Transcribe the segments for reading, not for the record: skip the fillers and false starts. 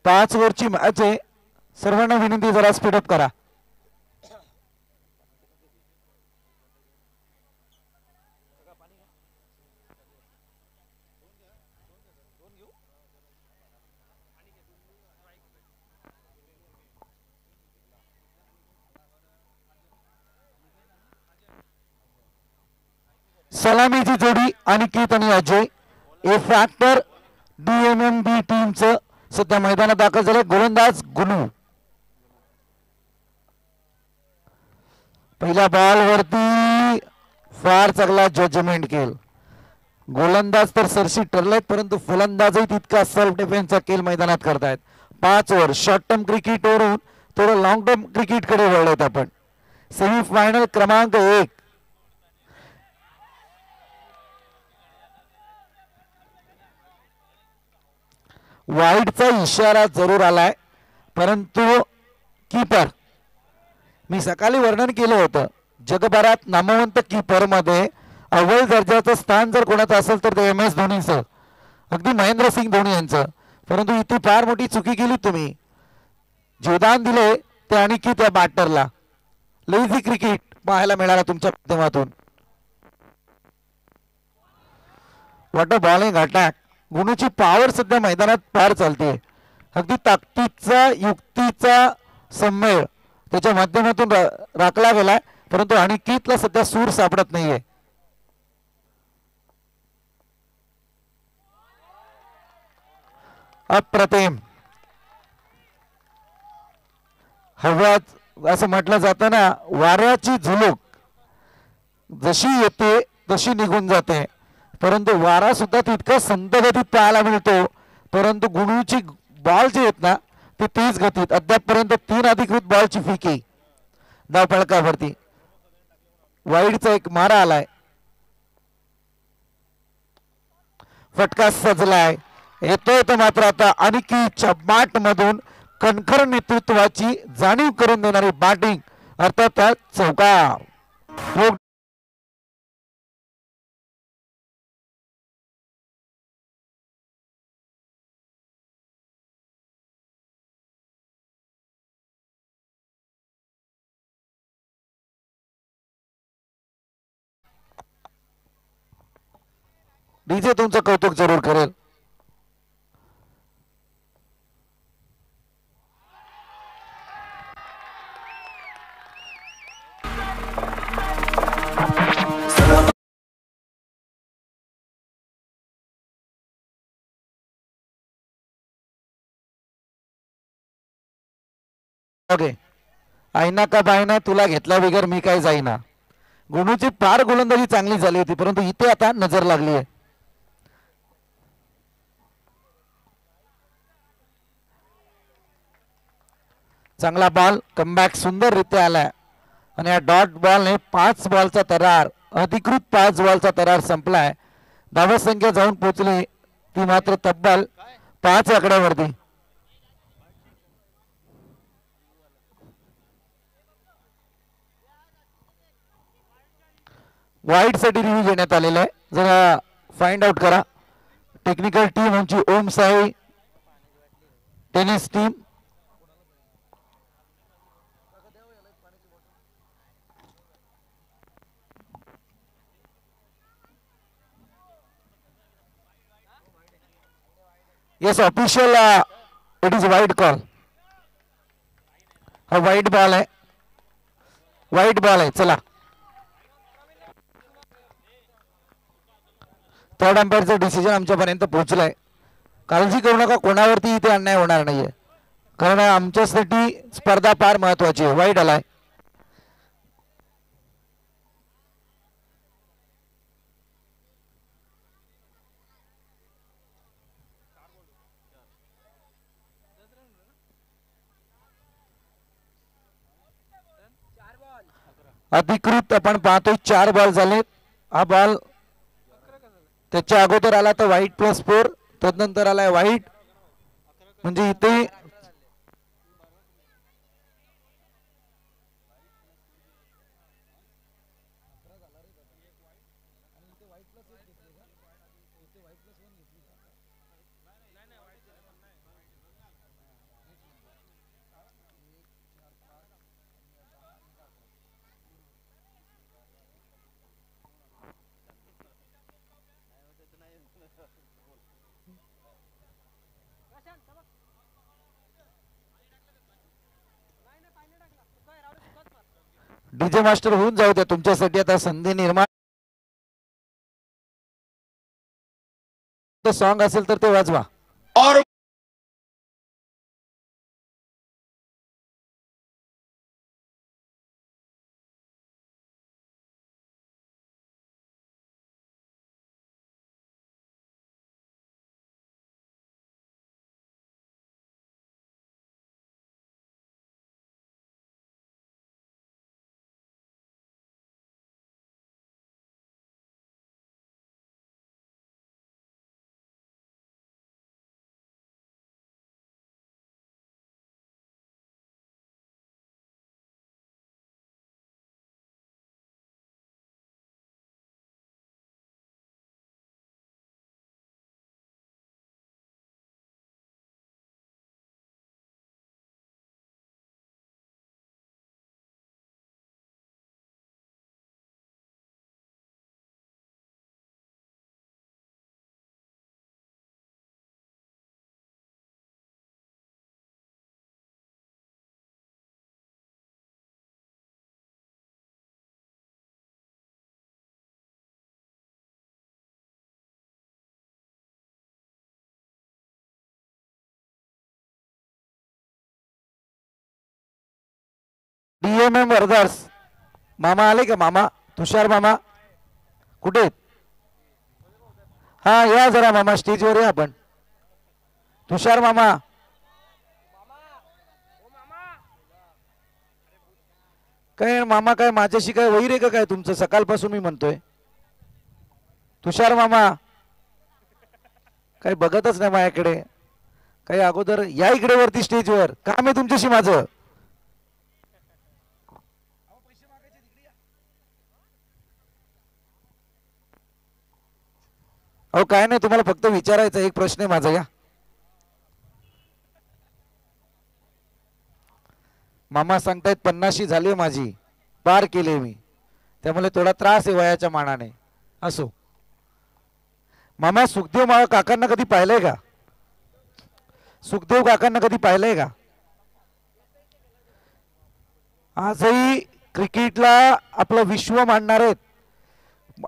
5 ओव्हरची match आहे. सर्वांना विनंती जरा स्पीडअप करा. सलामीची जोडी अनिकेत आणि अजय ए फॅक्टर DMMB टीमचं सध्या मैदानात दाखल झाले. गोलंदाज गुनू पहिल्या बॉलवरती फार चांगला जजमेंट केल. गोलंदाज तर सरशी ठरलेत परंतु फलंदाजही तितका सेल्फ डिफेन्सचा खेळ मैदानात करतायत. 5 ओव्हर शॉर्ट टर्म क्रिकेटवरून थोडं लॉंग टर्म क्रिकेटकडे वळलोत आपण. सेमीफायनल क्रमांक 1. वाईडचा इशारा जरूर आलाय परंतु कीपर, मी सकाळी वर्णन केलं होतं जगभरात नामवंत कीपर मध्ये अव्वल दर्जाचं स्थान जर कोणाचं असेल तर ते MS धोनीचं, अगदी महेंद्रसिंग धोनी यांचं. परंतु इथे फार मोठी चुकी केली तुम्ही. जीवदान दिले ते आणि की त्या बॅटरला लेझी क्रिकेट पाहायला मिळाला तुमच्या माध्यमातून. What a bowling attack. गुणूची पॉवर सध्या मैदानात फार चालते. अगदी ताकदीचा युक्तीचा संमेळ त्याच्या माध्यमातून राखला गेलाय परंतु अनिकेतला सध्या सूर सापडत नाहीये. अप्रतिम. हव्यात असं म्हटलं जातं ना, वाऱ्याची झुळूक जशी येते तशी निघून जाते परंतु वारा सुद्धा तितका संत गतीत पाहायला मिळतो. परंतु गुणूची बॉल जे आहेत ना ते तेज गतीत. अद्यापपर्यंत 3 अधिकृत बॉलची फिकी धाव फलकावरती. वाईडचा एक मारा आलाय. फटका सजलाय. येतोय तो मात्र आता अनिकेतच्या बॅट मधून कणखर नेतृत्वाची जाणीव करून देणारी बॅटिंग, अर्थात चौकार. डीजे तुमचं कौतुक जरूर करेल. ओके, आईना का बायना तुला घेतला बिगर मी काय जाईना. गुणूची फार गोलंदाजी चांगली झाली होती परंतु इथे आता नजर लागली आहे. चांगला बॉल कमबॅक सुंदररित्या आलाय आणि या डॉट बॉलने 5 बॉलचा तरार, अधिकृत 5 बॉलचा तरार संपलाय. धावसंख्या जाऊन पोहोचली ती मात्र तब्बल 5 आकड्यावरती. वाईड साठी रिव्ह्यू घेण्यात आलेला आहे. जरा फाइंड आउट करा. टेक्निकल टीम आमची Om Sai tennis team, yes official it is wide call. हा वाईड बॉल आहे, वाईड बॉल आहे. चला, थर्ड अंपायरचं डिसिजन आमच्यापर्यंत पोहोचलंय. काळजी करू नका, कोणावरती इथे अन्याय होणार नाहीये कारण आमच्यासाठी स्पर्धा फार महत्वाची आहे. वाईड आलाय. अधिकृत आपण पाहतोय 4 बॉल झाले. हा बॉल त्याच्या अगोदर आला तर वाईट +4, तदनंतर आलाय वाईट. म्हणजे इथे डीजे मास्टर होऊन जाऊ द्या, तुमच्यासाठी आता संधी निर्माण. सॉन्ग असेल तर ते वाजवा. और डीएमएम ब्रदर्स मामा आले का? मामा तुषार मामा कुठे? हा या जरा मामा स्टेजवर या आपण. तुषार मामा काय मामा, काय माझ्याशी काय वैर आहे का काय तुमचं? सकाळपासून मी म्हणतोय तुषार मामा काही बघतच नाही माझ्याकडे. काही अगोदर या इकडे वरती स्टेजवर, काम आहे तुमच्याशी माझं. अहो काय नाही, तुम्हाला फक्त विचारायचं एक प्रश्न आहे माझा. या मामा सांगतायत 50शी झाली माझी, पार केले मी, त्यामुळे थोडा त्रास आहे वयाच्या मानाने. असो मामा, सुखदेव माळ काकांना कधी पाहिलंय का? सुखदेव काकांना कधी पाहिलंय का? आजही क्रिकेटला आपलं विश्व मांडणार आहेत.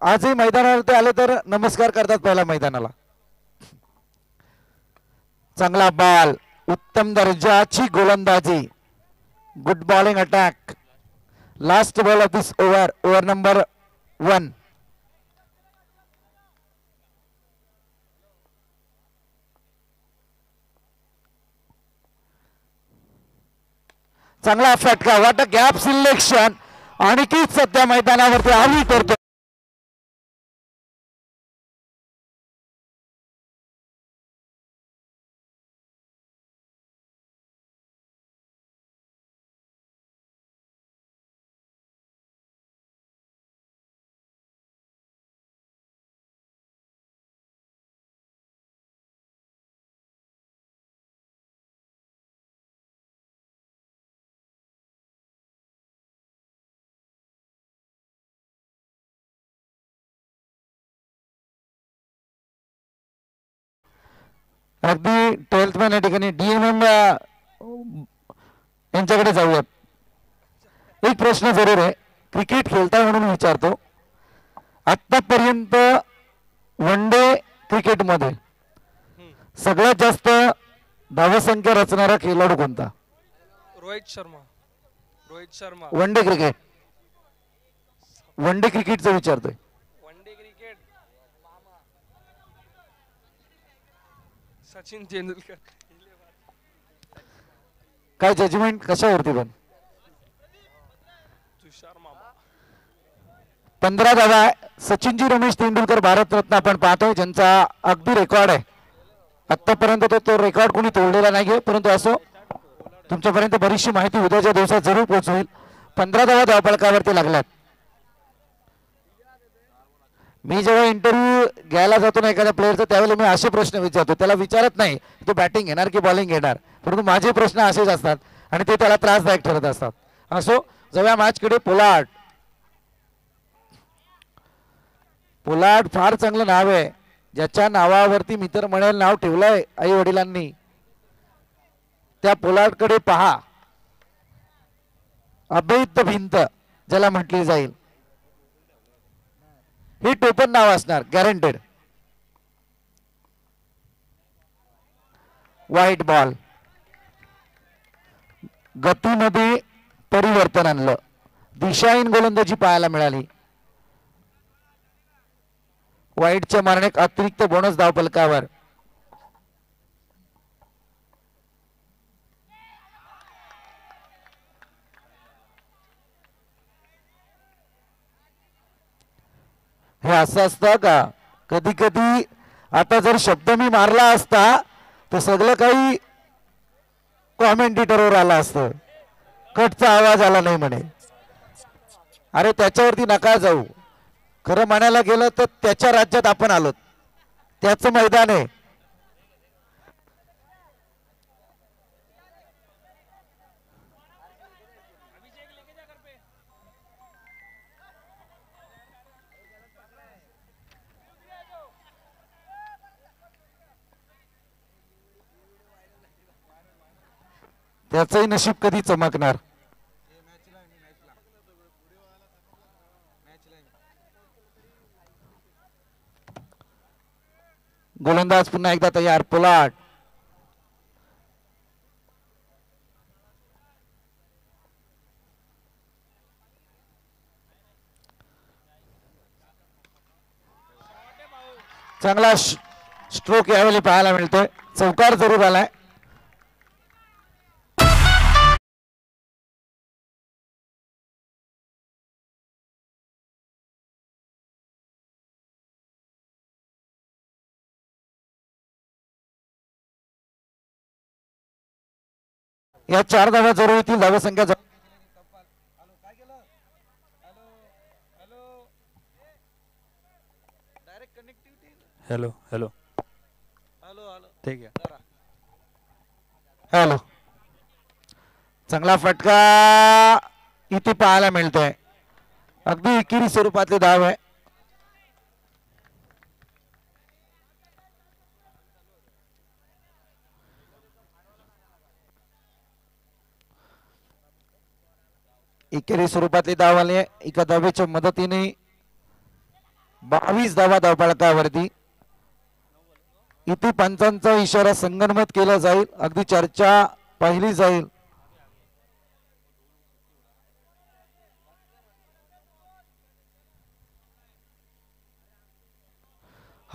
आजही मैदानावरती आले तर नमस्कार करतात पहिला मैदानाला. चांगला बॉल, उत्तम दर्जाची गोलंदाजी, good bowling attack. Last ball of this over, over number 1. चांगला फटका, वाट गॅप सिलेक्शन, आणि कीच सध्या मैदानावरती आली करतो. अगदी 12th मॅन या ठिकाणी डीएमएम यांच्याकडे जाऊयात. एक प्रश्न जरूर आहे, क्रिकेट खेळता म्हणून विचारतो. आतापर्यंत वन डे क्रिकेटमध्ये सगळ्यात जास्त धावसंख्या रचणारा खेळाडू कोणता? Rohit Sharma. Rohit Sharma. One day cricket, one day क्रिकेटचं विचारतोय. One day cricket Sachin Tendulkar. काय जजमेंट कशावरती? पण तुषार मामा. 15 धावा सचिनजी रमेश तेंडुलकर भारतरत्न आपण पाहतोय, ज्यांचा अगदी रेकॉर्ड आहे. आतापर्यंत तो रेकॉर्ड कोणी तोडलेला नाहीये, परंतु असो तुमच्यापर्यंत बरीचशी माहिती उद्याच्या दिवसात जरूर पोहोचवेल. 15 धावा धावफलकावरती लागल्यात. मी जेव्हा इंटरव्ह्यू घ्यायला जातो ना एखाद्या प्लेअरचा, त्यावेळेला मी असे प्रश्न विचारतो. त्याला विचारत नाही तो बॅटिंग घेणार की बॉलिंग घेणार, परंतु माझे प्रश्न असेच असतात आणि ते त्याला त्रासदायक ठरत असतात. असो जाऊया मॅचकडे. पोलार्ड, पोलार्ड फार चांगलं नाव आहे, ज्याच्या नावावरती मी तर म्हणेल नाव ठेवलंय आई वडिलांनी. त्या पोलार्डकडे पहा. अभेद्य भिंत ज्याला म्हटली जाईल, हे टोपण नाव असणार, गॅरंटेड. White ball. गतीमध्ये परिवर्तन आणलं, दिशाहीन गोलंदाजी पाहायला मिळाली. वाईटच्या मारणे अतिरिक्त बोनस धाव फलकावर. हे असं असतं का कधी कधी. आता जर शब्द मी मारला असता तर सगळं काही कॉमेंटेटरवर आला असतं, कटचा आवाज आला नाही म्हणे. अरे त्याच्यावरती नका जाऊ. खरं म्हणायला गेलं तर त्याच्या राज्यात आपण आलो, त्याचं मैदान आहे. त्याचंही नशीब कधी चमकणार. गोलंदाज पुन्हा एकदा तयार. पोलार्ड. चांगला स्ट्रोक यावेळी पाहायला मिळतोय. चौकार जरूर आलाय. या 4 धावा जरूर येतील. धावसंख्या हॅलो हॅलो ठीक आहे. हॅलो. चांगला फटका इथे पाहायला मिळतोय. अगदी एकेरी स्वरूपातले धाव आहे. एकेरी स्वरूपातले धाव आले. एका धावेच्या मदतीने 22 धावा धावफलकावरती. इथे पंचांचा इशारा संगनमत केला जाईल, अगदी चर्चा पाहिली जाईल.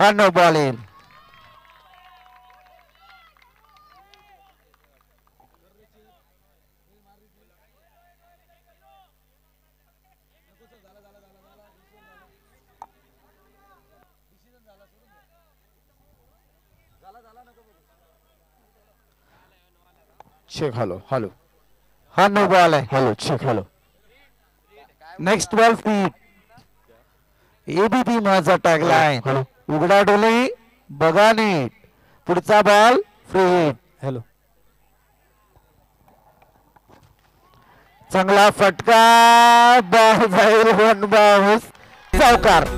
हा नो बॉल येईल. चेक. Hello hello. हा नो बॉल आहे. Hello check. Hello. Next ball feet. ABP Majha tagline. उघडा डोले बघा नीट. पुढचा बॉल फ्री हिट. हॅलो. चांगला फटका. बॉल जाईल वन बाउन्स. चौकार.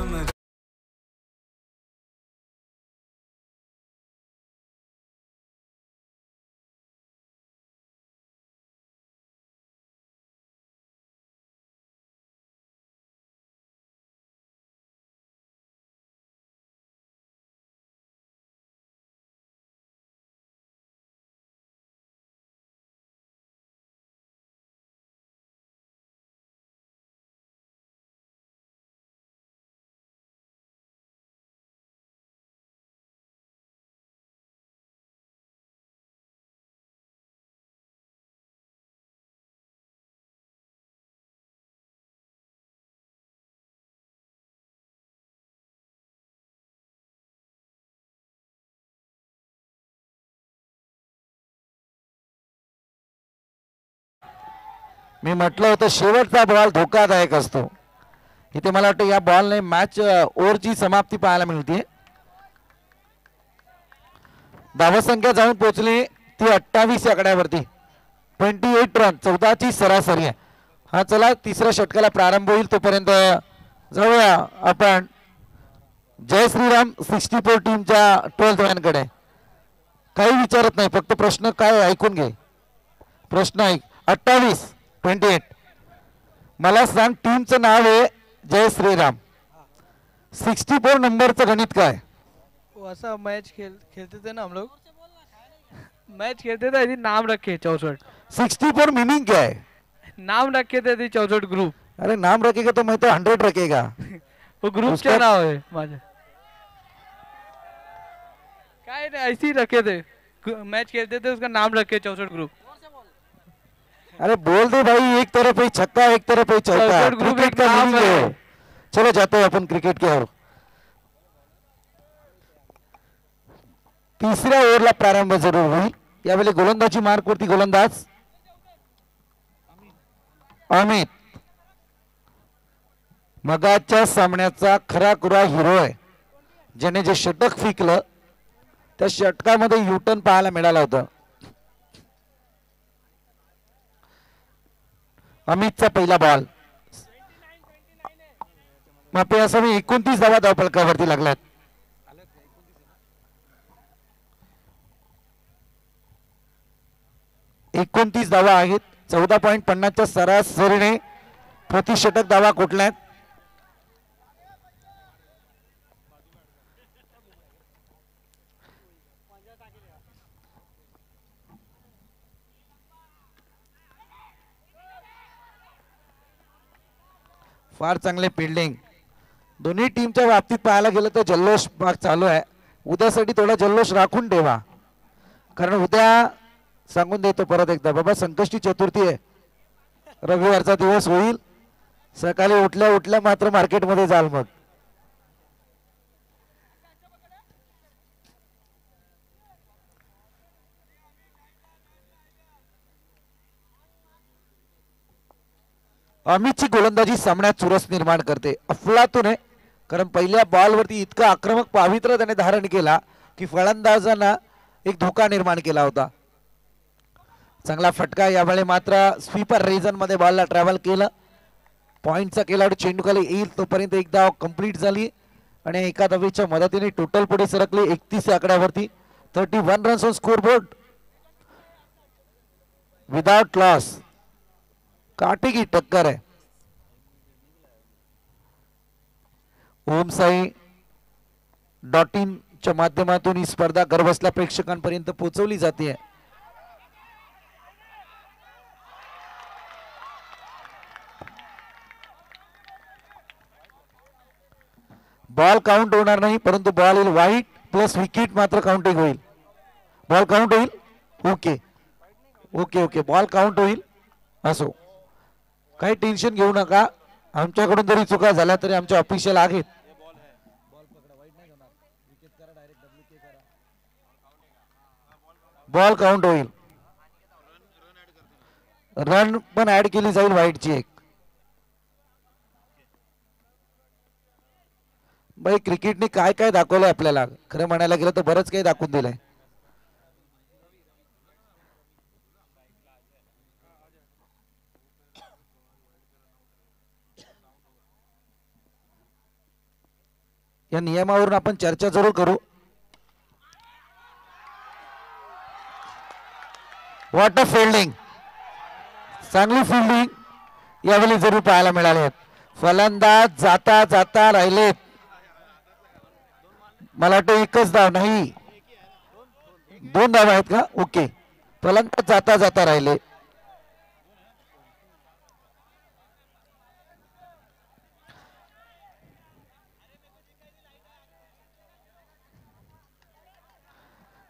मी म्हटलं होतं शेवटचा बॉल धोकादायक असतो. इथे मला वाटतं या बॉलने मॅच ओव्हरची समाप्ती पाहायला मिळते. धावसंख्या जाऊन पोहोचली ती 28 आकड्यावरती. 28 रन, 14ची सरासरी आहे. हा चला तिसऱ्या षटकाला प्रारंभ होईल. तोपर्यंत जाऊया आपण जय श्रीराम 64 टीमच्या 12th मॅनकडे. काही विचारत नाही, फक्त प्रश्न काय ऐकून घे. प्रश्न ऐक. 28 मला सांग, टीमचं नाव आहे जय श्रीराम. 64 नंबरचं गणित काय? वो ऐसा मैच खेलते थे ना हम लोग. मैच खेलते थे, यदि नाम रखे 64. 64 मीनिंग क्या है? नाम रखे थे, यदि 64 ग्रुप. अरे नाम रखेगा तो मैं तो 100 रखेगा. वो ग्रुप उसका- क्या नाव है माझे? काय नाही, ऐसे ही रखे थे. मैच खेलते थे, उसका नाम रखे 64 ग्रुप. अरे बोल दे भाई, एक तरफ है छक्का, एक तरफ है चौका. 64 ग्रुप क्रिकेट एक का नाम meaning है. है. चलो जाते हैं अपन क्रिकेट की ओर. तिसऱ्या ओव्हरला प्रारंभ जरूर होईल. यावेळी गोलंदाजी मार्कवरती गोलंदाज अमित. मगाच्या सामन्याचा खरा खुरा हिरो आहे, ज्याने जे षटक फेकलं त्या षटकामध्ये युटर्न पाहायला मिळालं होतं. अमितचा पहिला बॉल. मापे असं मी 29 धावा धावफलकावरती लागल्यात. एकोणतीस धावा आहेत. 14.50च्या सरासरीने प्रति षटक धावा कोटल्यात. फार चांगले फिल्डिंग. दोन्ही टीमच्या बाबतीत पाहायला गेलं तर जल्लोष भाग चालू आहे. उद्यासाठी थोडा जल्लोष राखून ठेवा, कारण उद्या सांगून देतो परत एकदा, बाबा संकष्टी चतुर्थी आहे, रविवारचा दिवस होईल. सकाळी उठल्या उठल्या मात्र मार्केटमध्ये जाल. मग अमितची गोलंदाजी सामन्यात चुरस निर्माण करते. अफलातून आहे, कारण पहिल्या बॉलवरती इतका आक्रमक पावित्र्य त्याने धारण केला की फलंदाजांना एक धोका निर्माण केला होता. चांगला फटका. यावेळी मात्र स्वीपर रिजन मध्ये बॉलला ट्रॅव्हल केलं. पॉइंटचा खेळाडू चेंडू खाली येईल तोपर्यंत एक धाव कंप्लीट झाली आणि एका धावेच्या मदतीने टोटल पुढे सरकले 31 आकड्यावरती. 31 runs on scoreboard without loss. काटे की टक्कर आहे. ओम साई .in च्या माध्यमातून ही स्पर्धा घरबसल्या प्रेक्षकांपर्यंत पोहोचवली जाते. बॉल काउंट होणार नाही, परंतु बॉल येईल वाईट प्लस विकेट मात्र काउंटिंग होईल. बॉल काउंट होईल. Okay okay okay ball count होईल. असो, काही टेन्शन घेऊ नका. आमच्याकडून जरी चुका झाल्या तरी आमचे ऑफिशियल आहेत. बॉल काउंट होईल. रन पण ऍड केली जाईल वाईटची एक. बाई क्रिकेटने काय काय दाखवलंय आपल्याला, खरं म्हणायला गेलं तर बरंच काही दाखवून दिलंय. या नियमावरून आपण चर्चा जरूर करू. What a fielding. चांगली फिल्डिंग यावेळी जरूर पाहायला मिळाले. फलंदाज जाता जाता राहिलेत. मला वाटतं एकच धाव नाही, 2 धावा आहेत का? ओके, फलंदाज जाता जाता राहिले.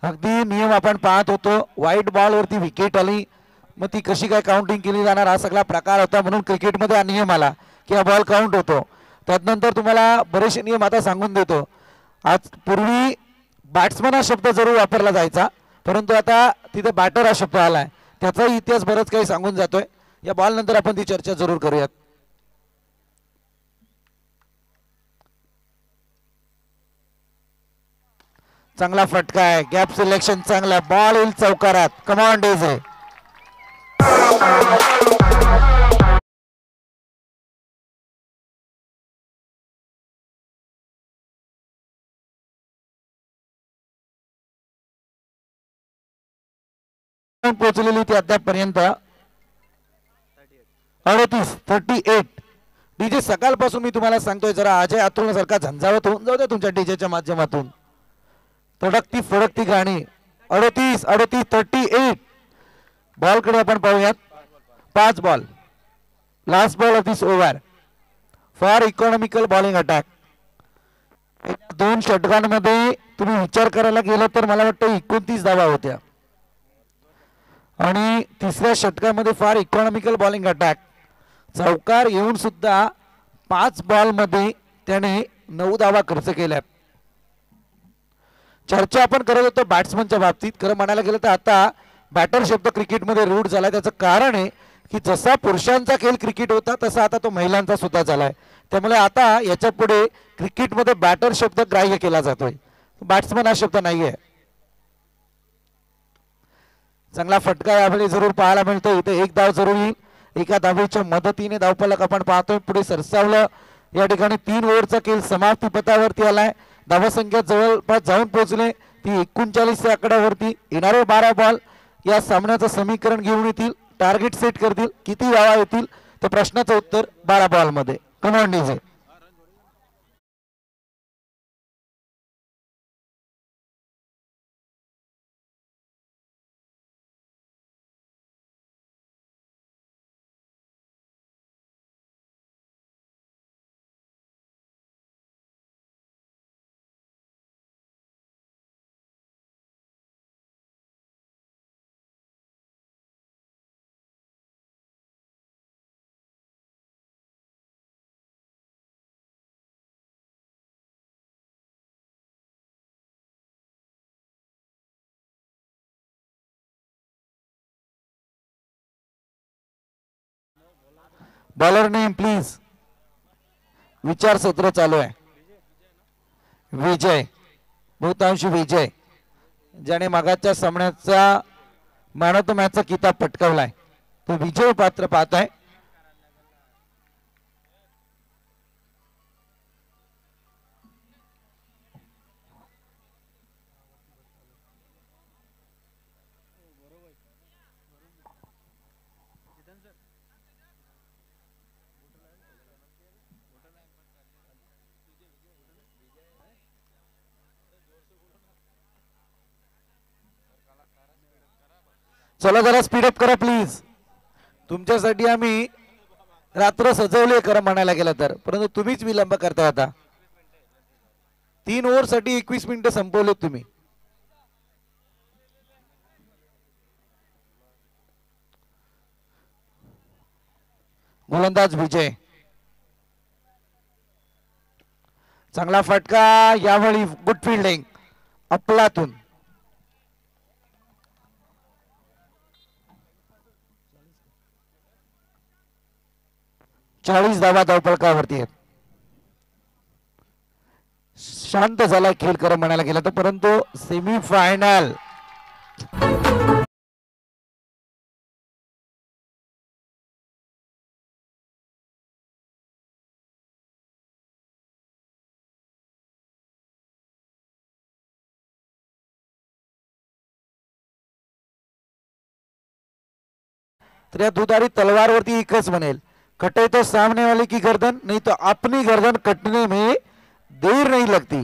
अगदी नियम आपण पाहत होतो. व्हाईट बॉल वरती विकेट आली, मग ती कशी काय काउंटिंग केली जाणार हा सगळा प्रकार होता. म्हणून क्रिकेटमध्ये हा नियम आला की हा बॉल काउंट होतो. त्यानंतर तुम्हाला बरेचसे नियम आता सांगून देतो. आज पूर्वी बॅट्समन हा शब्द जरूर वापरला जायचा, परंतु आता तिथे बॅटर हा शब्द आलाय. त्याचा इतिहास बरंच काही सांगून जातोय. या बॉल नंतर आपण ती चर्चा जरूर करूयात. चांगला फटका आहे, गॅप सिलेक्शन चांगला. बॉल येईल चौकारात. कमॉन डेझे. रन पोहोचलेली ती अद्यापपर्यंत 38 डीजे सकाळपासून मी तुम्हाला सांगतोय जरा अजय अतुल सारखा झंझावत होऊन जाऊ द्या तुमच्या डीजेच्या माध्यमातून. तडकती फडकती गाणी 38 38. बॉलकडे आपण पाहूयात. 5 ball, last ball of this over for economical bowling attack. 2 षटकांमध्ये तुम्ही विचार करायला गेलं तर मला वाटतं 29 धावा होत्या आणि तिसऱ्या षटकामध्ये फार इकॉनॉमिकल बॉलिंग अटॅक. चौकार येऊन सुद्धा 5 बॉलमध्ये त्याने 9 धावा खर्च केल्या. चर्चा आपण करत होतो बॅट्समनच्या बाबतीत. खरं म्हणायला गेलं तर आता बॅटर शब्द क्रिकेटमध्ये रूढ झालाय. त्याचं कारण आहे की जसा पुरुषांचा खेळ क्रिकेट होता तसा आता तो महिलांचा सुद्धा झालाय. त्यामुळे आता याच्या पुढे क्रिकेटमध्ये बॅटर शब्द ग्राह्य केला जातोय, बॅट्समन हा शब्द नाहीये. चांगला फटका यावेळी जरूर पाहायला मिळतो. इथे 1 धाव जरूर येईल. एका धावेच्या मदतीने धावफलक आपण पाहतोय पुढे सरसावलं. या ठिकाणी 3 ओव्हरचा खेळ समाप्ती पथावरती आलाय. धावसंख्या जवळपास जाऊन पोहोचले ती 39च्या आकड्यावरती. येणारे 12 बॉल या सामन्याचं समीकरण घेऊन येतील, टार्गेट सेट करतील. किती धावा येतील त्या प्रश्नाचं उत्तर 12 बॉलमध्ये. Come on DJ. Bowler name please. विचार सत्र चालू आहे. विजय, बहुतांश विजय, ज्याने मागाच्या सामन्याचा मॅन ऑफ द मॅचचा किताब पटकावलाय तो विजय पात्र पाहत आहे. चला जरा स्पीडअप करा प्लीज. तुमच्यासाठी आम्ही रात्र सजवली खरं म्हणायला गेलं तर, परंतु तुम्हीच विलंब करताय. आता 3 ओव्हरसाठी 21 मिनिटं संपवले तुम्ही. गोलंदाज विजय, चांगला फटका यावेळी. गुड फिल्डिंग अफलातून. 40 धावा धावफलकावरती आहेत. शांत झाला खेळ खरं म्हणायला गेलं तर, परंतु सेमीफायनल तर या दुधारी तलवारवरती एकच बनेल, कटे तो सामने वाले की गर्दन, नहीं तो अपनी गर्दन कटने में देर नहीं लगती.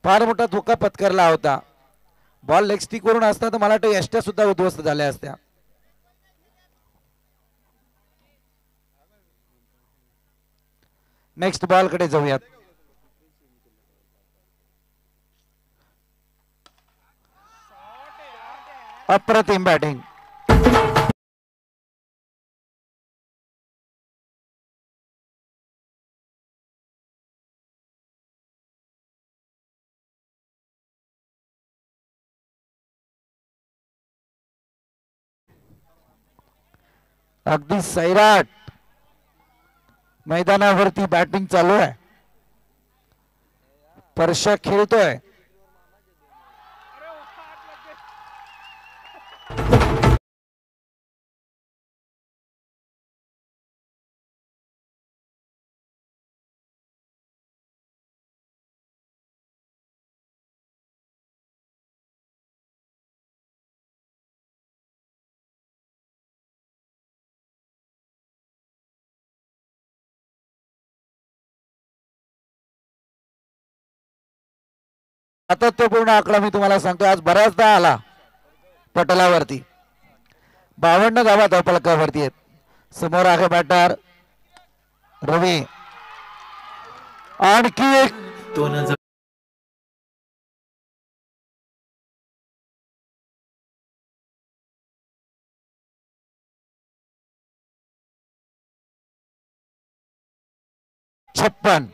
फार मोठा धोका पत्करला होता. बॉल लेग स्टिक वरून असता तर मला वाटतं यष्ट्या सुद्धा उद्ध्वस्त झाल्या असत्या. नेक्स्ट बॉल कडे जाऊयात. अप्रतिम बॅटिंग. अगदी सैराट मैदानावरती बॅटिंग चालू आहे. परशा खेळतोय. सातत्यपूर्ण आकडा मी तुम्हाला सांगतो, आज बऱ्याचदा आला पटलावरती. 52 धावा धावफलकावरती आहेत. समोर आहे बॅटर रवी. आणखी एक 2000 56.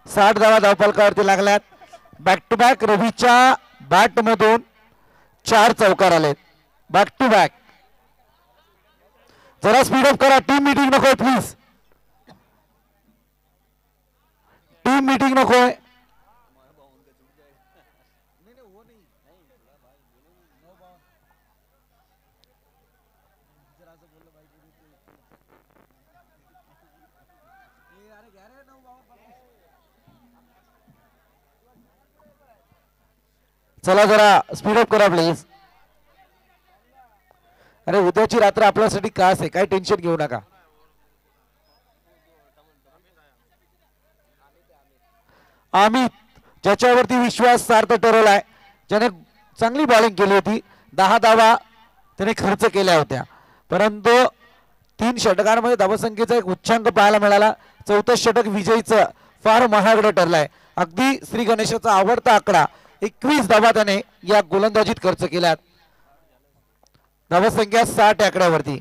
साठ धावा धावफलकावरती लागल्यात. बॅक टू बॅक रवीच्या बॅट मधून 4 चौकार आलेत. Back to back. जरा स्पीड अप करा. टीम मीटिंग नकोय प्लीज. टीम मीटिंग नकोय. चला जरा स्पीड अप करा प्लीज. अरे उद्याची रात्र आपल्यासाठी खास आहे, काही टेन्शन घेऊ नका. अमित ज्याच्यावरती विश्वास सार्थ ठरवलाय, ज्याने चांगली बॉलिंग केली होती, 10 धावा त्याने खर्च केल्या होत्या, परंतु 3 षटकांमध्ये धावसंख्येचा एक उच्चांक पाहायला मिळाला. 4थं षटक विजयीचं फार महागडं ठरलंय. अगदी श्री गणेशाचा आवडता आकडा 21 धावा त्याने या गोलंदाजीत खर्च केल्यात. धावसंख्या 60 आकड्यावरती.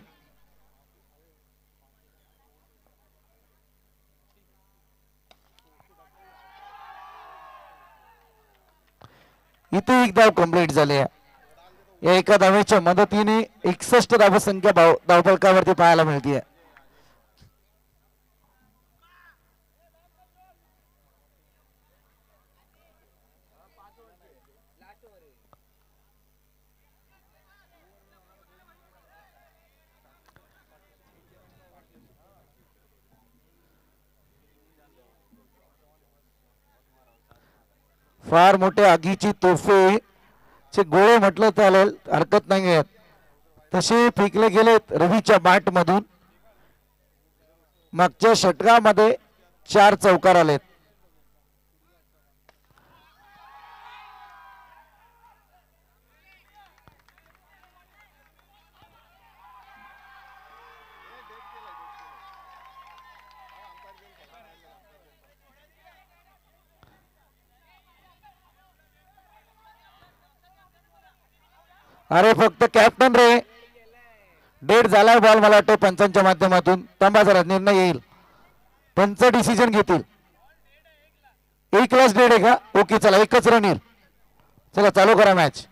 इथे एक धाव कंप्लीट झाली आहे. या एका धावेच्या मदतीने 61 धावसंख्या धावफलकावरती पाहायला मिळते. फार मोठ्या आगीची तोफे चे गोळे म्हटलं चालेल, हरकत नाही, तसे फेकले गेलेत रवीच्या बॅट मधून. मागच्या षटकामध्ये 4 चौकार आलेत. अरे फक्त कॅप्टन रे, डेट झालाय बॉल. मला वाटतं पंचांच्या माध्यमातून थांबा जरा, निर्णय येईल, पंच डिसिजन घेतील. 1 लाच डेट आहे का? ओके चला, एकच रन येईल. चला चालू करा मॅच.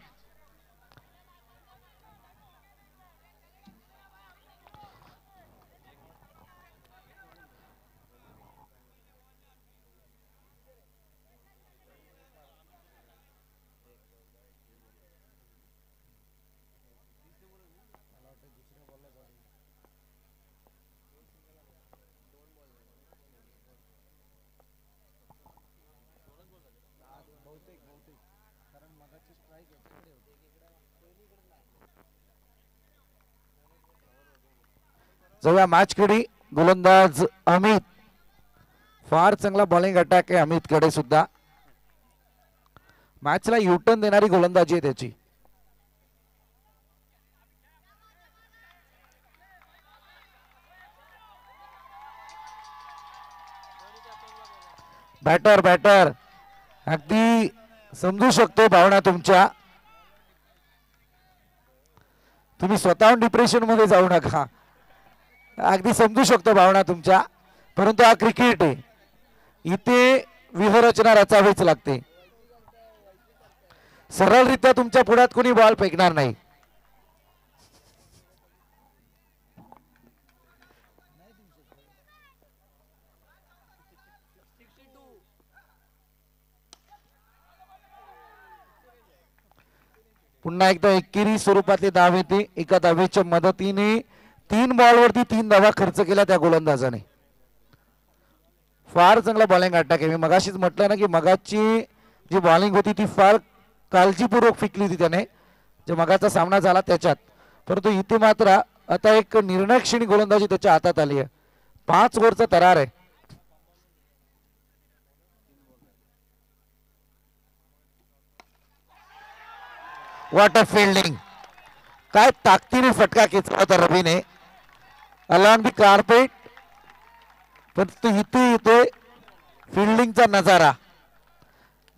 जाऊया मॅच कडे. गोलंदाज अमित, फार चांगला बॉलिंग अटॅक आहे अमित कडे सुद्धा. मॅचला युटर्न देणारी गोलंदाजी आहे त्याची. बॅटर अगदी समजू शकतो भावना तुमच्या. तुम्ही स्वतःहून डिप्रेशन मध्ये जाऊ नका, अगदी समजू शकतो भावना तुमच्या, परंतु हा क्रिकेट आहे, इथे व्यूहरचना रचावीच लागते. सरळरित्या तुमच्या पुढ्यात कोणी बॉल फेकणार नाही. पुन्हा एकदा एकेरी स्वरूपातली धाव येते. एका धावेच्या मदतीने 3 बॉलवरती 3 धावा खर्च केल्या त्या गोलंदाजाने. फार चांगला बॉलिंग अटॅक आहे. मी मगाशीच म्हटलं ना की मगाची जी बॉलिंग होती ती फार काळजीपूर्वक फेकली होती त्याने, जो मगाचा सामना झाला त्याच्यात. परंतु इथे मात्र आता एक निर्णायक क्षणी गोलंदाजी त्याच्या हातात आली आहे. 5 ओव्हरचा तरार आहे. व्हॉट अ फिल्डिंग, काय ताकदीने फटका खेचला होता रवीने अलॉंग दी कार्पेट. परंतु इथे इथे फिल्डिंगचा नजारा,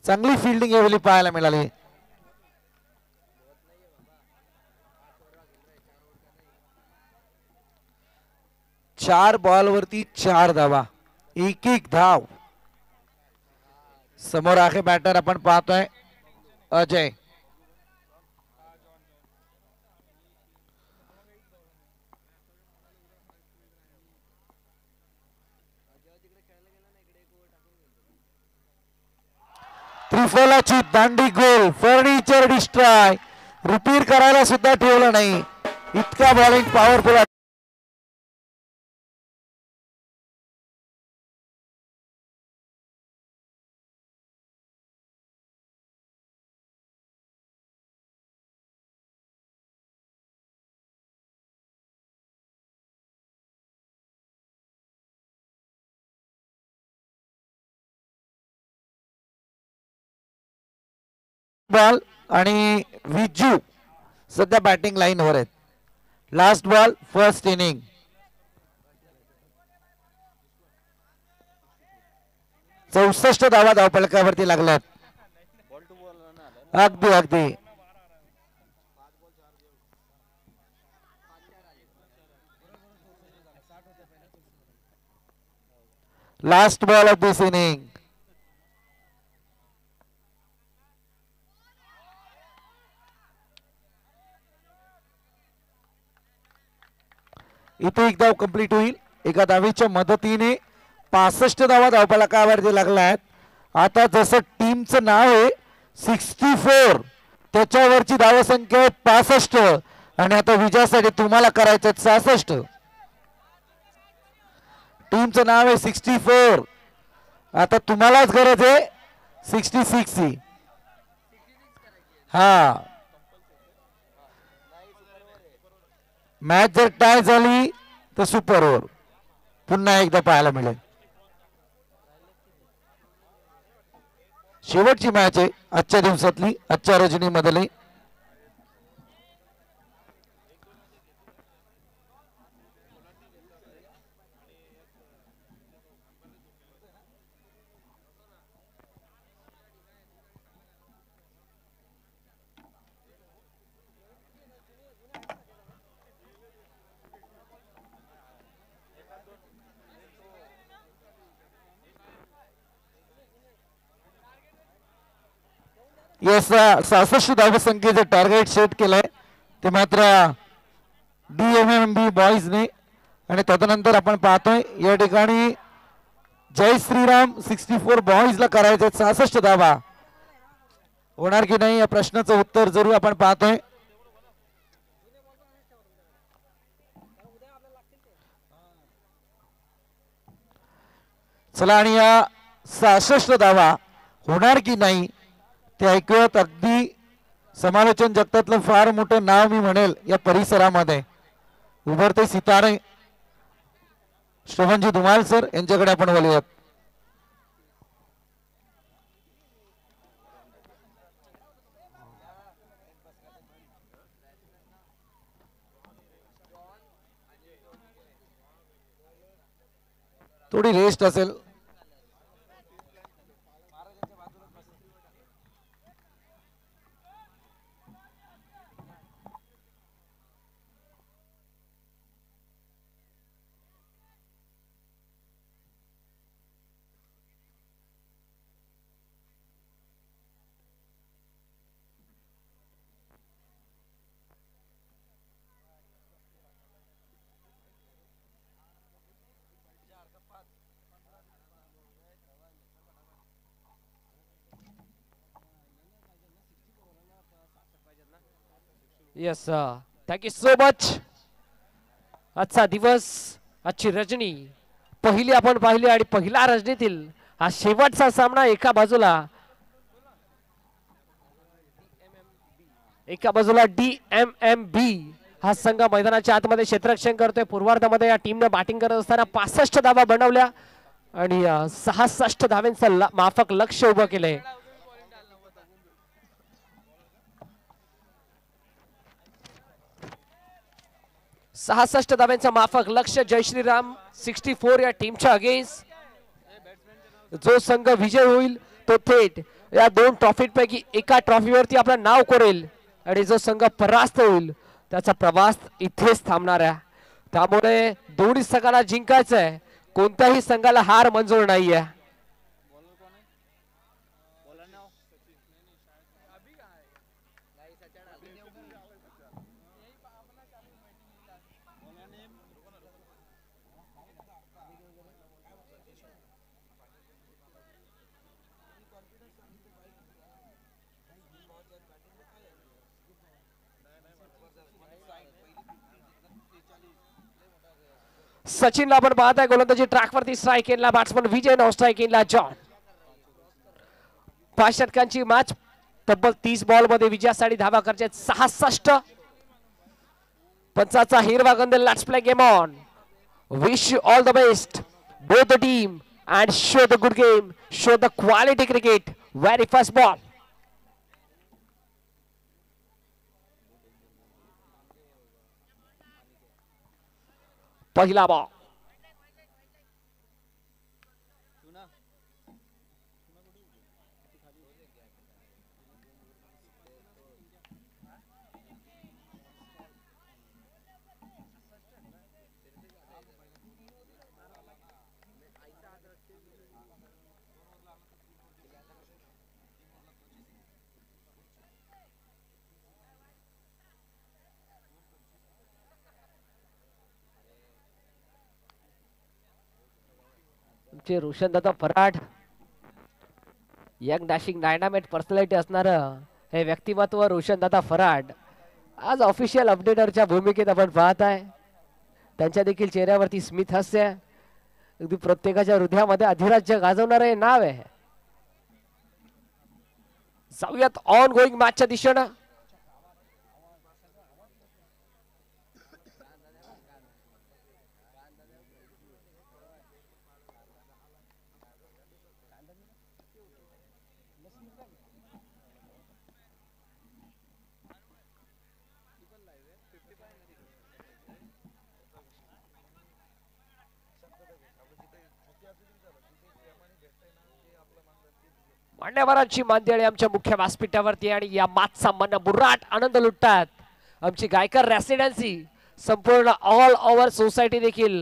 चांगली फिल्डिंग यावेळी पाहायला मिळाली. चार बॉलवरती 4 धावा, एक एक धाव. समोर आहे बॅटर, आपण पाहतोय अजय. त्रिफलाची दांडी गोल, फर्निचर डिस्ट्रॉय, रिपीट करायला सुद्धा ठेवलं नाही. इतका बॉलिंग पॉवरफुल. बॉल आणि विजू सध्या बॅटिंग लाईन वर आहेत. Last ball first inning. चौसष्ट धावा धावफलकावरती लागल्यात. अगदी अगदी last ball of this inning. इथे एक धाव कंप्लीट होईल. एका धावेच्या मदतीने 65 धावा धावफलकावरती लागल्या आहेत. आता जसं टीमचं नाव आहे 64, त्याच्यावरची धावसंख्या आहे 65 आणि आता विजयासाठी तुम्हाला करायचं 66. टीमचं नाव आहे 64, आता तुम्हालाच गरज आहे 66 ची. हा, मॅच जर टाय झाली तर सुपर ओव्हर पुन्हा एकदा पाहायला मिळेल. शेवटची मॅच आहे आजच्या दिवसातली, आजच्या रजनी मधली. यस, 66 धावसंख्येचं टार्गेट सेट केलंय ते मात्र DMMB बॉईजने. आणि तदनंतर आपण पाहतोय या ठिकाणी जय श्रीराम 64 बॉईजला करायचे 66 धावा. होणार की नाही या प्रश्नाचं उत्तर जरूर आपण पाहतोय. चला, आणि या 66 धावा होणार की नाही ते ऐकूयात. अगदी समालोचन जगतातलं फार मोठं नाव मी म्हणेल या परिसरामध्ये उभरते सितारे श्रवणजी धुमाल सर यांच्याकडे आपण बोलूयात. थोडी रेस्ट असेल. Yes thank you so much. आजचा दिवस, आजची रजनी पहिली आपण पाहिली आणि पहिला रजनीतील हा शेवटचा सामना. एका बाजूला DMMB हा संघ मैदानाच्या आतमध्ये क्षेत्ररक्षण करतोय. पूर्वार्धामध्ये या टीमने बॅटिंग करत असताना 65 धावा बनवल्या आणि 66 धावांचं माफक लक्ष उभं केलंय. सहासष्ट धाव्यांचा माफक लक्ष. जय श्रीराम 64 या टीमच्या अगेन्स्ट. जो संघ विजय होईल तो थेट या 2 ट्रॉफीपैकी एका ट्रॉफीवरती आपलं नाव कोरेल आणि जो संघ परास्त होईल त्याचा प्रवास इथेच थांबणार आहे. त्यामुळे दोन्ही संघाला जिंकायचं आहे. कोणत्याही संघाला हार मंजूर नाहीये. सचिनला आपण पाहत आहे गोलंदाजी ट्रॅकवरती. स्ट्राईक एनला बॅट्समन विजय, नॉन स्ट्राईक एनला जॉन. 5 षटकांची मॅच. तब्बल 30 बॉल मध्ये विजयासाठी धावा करायचे 66. पंचाचा हिरवा गंध. Let's play game on. Wish you all the best both the team and show the good game, show the quality cricket. Very first ball. पहिला बॉल. रोशनदादा फराड यंग डॅशिंग डायनामेट पर्सनॅलिटी असणार हे व्यक्तिमत्व रोशनदादा फराड आज ऑफिशियल अपडेटरच्या भूमिकेत आपण पाहत आहे. त्यांच्या देखील चेहऱ्यावरती स्मित हास्य. अगदी प्रत्येकाच्या हृदयामध्ये अधिराज्य गाजवणार हे नाव आहे. जाऊयात ऑन गोईंग मॅचच्या दिशेनं. मान्यवरांची मांदियाळी आमच्या मुख्य व्यासपीठावरती आणि या माचचा मन बुर्राट आनंद लुटतात आमची गायकर रेसिडेन्सी. संपूर्ण ऑल ओव्हर सोसायटी देखील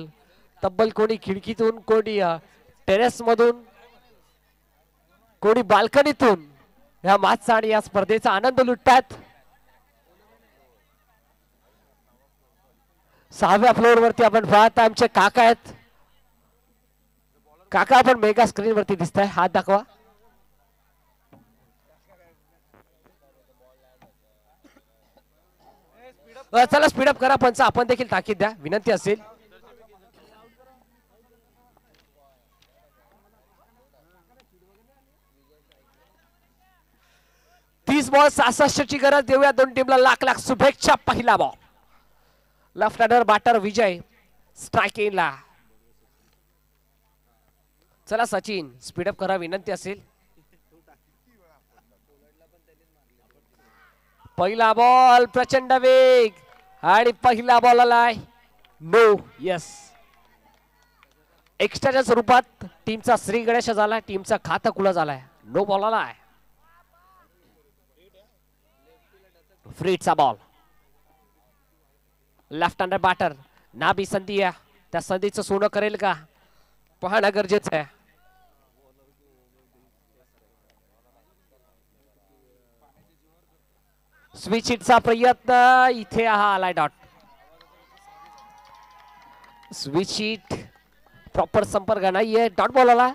तब्बल कोणी खिडकीतून, कोणी टेरेस मधून, कोणी बाल्कनीतून या माचचा आणि या स्पर्धेचा आनंद लुटतात. 6व्या फ्लोअर वरती आपण पाहता आमचे काका आहेत. काका आपण मेगा स्क्रीन वरती दिसताय, हात दाखवा. चला स्पीडअप करा पंच, आपण देखील ताकीद द्या, विनंती असेल. तीस बॉल 66 ची गरज. देऊया दोन टीमला लाख लाख शुभेच्छा. पहिला बॉल लेफ्ट हँडर बॅटर विजय, स्ट्राइक ला. चला सचिन स्पीडअप करा, विनंती असेल. पहिला बॉल प्रचंड वेग आणि पहिला बॉल आलाय नो. यस, एक्स्ट्राच्या स्वरूपात टीमचा श्री गणेश झाला, टीमचा खाता खुला झालाय. नो बॉल आलाय. फ्रीटचा बॉल. लेफ्ट हँडर बॅटर नाबी संधी आहे, त्या संधीचं सोनं करेल का पाहणं गरजेचं आहे. स्विच हिटचा प्रयत्न, इथे हा आलाय डॉट. स्विच हिट प्रॉपर संपर्क नाहीये, डॉट बॉल आला.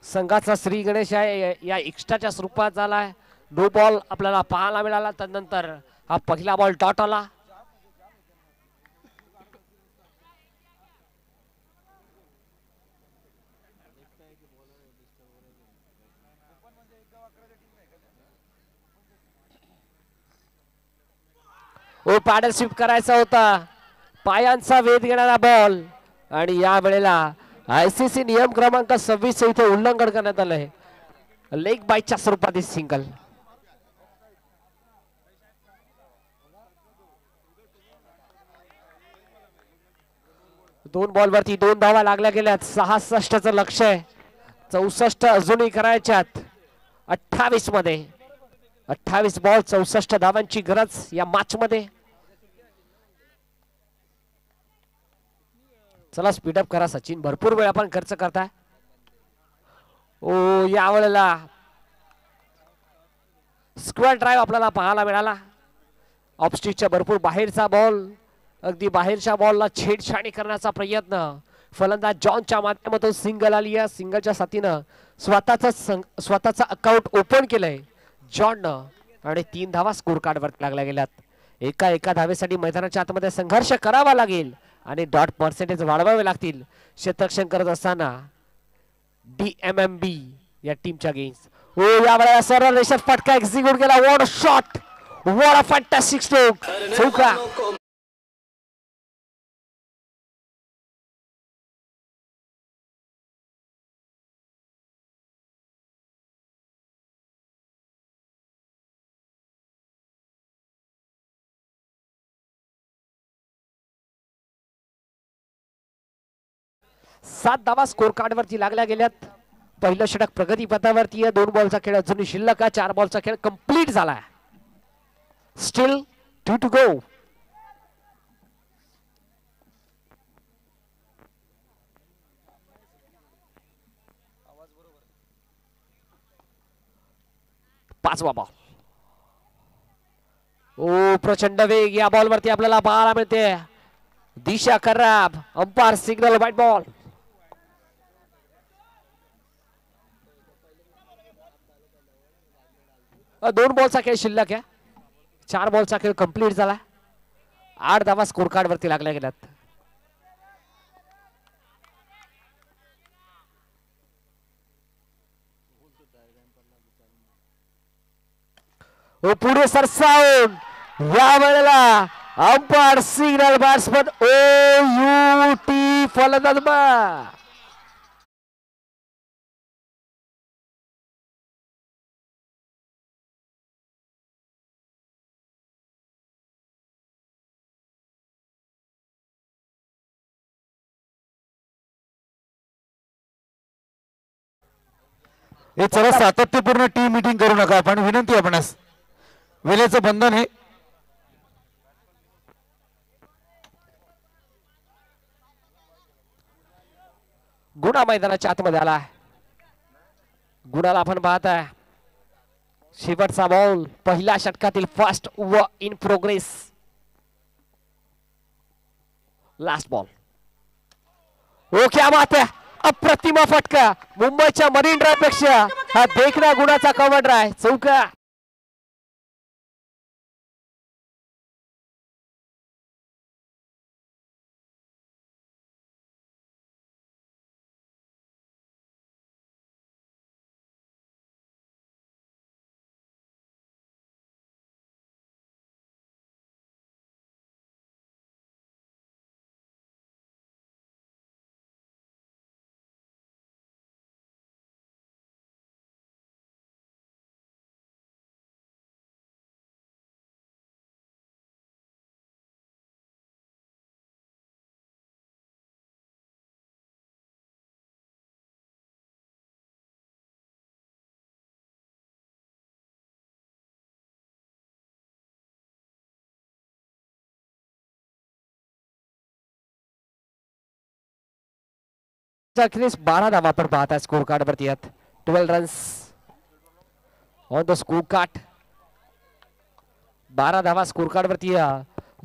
संघाचा श्री गणेश आहे या एक्स्ट्राच्या स्वरूपात झालाय. नो बॉल आपल्याला पाहायला मिळाला. त्यानंतर हा पहिला बॉल डॉट आला. ओ पॅडल स्वीप करायचा होता, पायांचा वेध घेणारा बॉल आणि या वेळेला आयसीसी नियम क्रमांक 26 इथे उल्लंघन करण्यात आलंय. लेग बाईटच्या स्वरूपात सिंगल. दोन बॉल वरती 2 धावा लागल्या गेल्यात. 66चं लक्ष आहे, 64 अजूनही करायच्यात 28 मध्ये. 28 बॉल 64 धावांची गरज या मॅच मध्ये. चला स्पीडअप करा सचिन, भरपूर वेळ आपण खर्च करताय. ओ या वेळेला स्क्वेअर ड्राईव्ह आपल्याला पाहायला मिळाला. ऑफस्टिकच्या भरपूर बाहेरचा बॉल, अगदी बाहेरच्या बॉलला छेडछाणी करण्याचा प्रयत्न. फलंदाज जॉनच्या माध्यमातून सिंगल आली. या सिंगलच्या साथीनं स्वतःचा अकाउंट ओपन केलंय जॉननं आणि 3 धावा स्कोर कार्ड वरती लागल्या गेल्यात. एका धावेसाठी मैदानाच्या आतमध्ये संघर्ष करावा लागेल आणि डॉट पर्सेंटेज वाढवावे लागतील क्षेत्ररक्षण करत असताना DMMB या टीमच्या गेम्स. ओ या वेळेला सरळ रेषेत फटका एक्झिक्यूट केला. What a shot, what a fantastic stroke. चौका. सात धावा स्कोर कार्ड वरती लागल्या गेल्यात. पहिलं षटक प्रगती पथावरती आहे. 2 बॉलचा खेळ अजूनही शिल्लक आहे. 4 बॉलचा खेळ कंप्लीट झालाय. Still 2 to go. पाचवा बॉल. ओ प्रचंड वेग या बॉल वरती आपल्याला पाहायला मिळते. दिशा खराब, अंपायर सिग्नल व्हाईट बॉल. दोन बॉलचा खेळ शिल्लक आहे. 4 बॉलचा खेळ कंप्लीट झाला. 8 धावा स्कोर कार्ड वरती लागल्या गेल्यात. पुढे सरसावून या वेळेला अंपायर सिग्नल बॅट्समन OUT फलंदाज. हे चला सातत्यपूर्ण टीम मीटिंग करू नका. आपण विनंती आपणास, वेळेचं बंधन आहे. गुणा मैदानाच्या आतमध्ये आला. गुणाला आपण पाहताय शेवटचा बॉल पहिल्या षटकातील first over in progress. Last ball. ओ क्या बात है, अप्रतिम फटका. मुंबईच्या मरीन ड्राईव्ह पेक्षा हा देखणा गुणाचा कव्हर ड्राईव्ह. चौका. अखेरीस 12 धावा आपण पाहताय स्कोर कार्ड वरती आहेत. 12 runs on the score card. 12 धावा स्कोर कार्ड वरती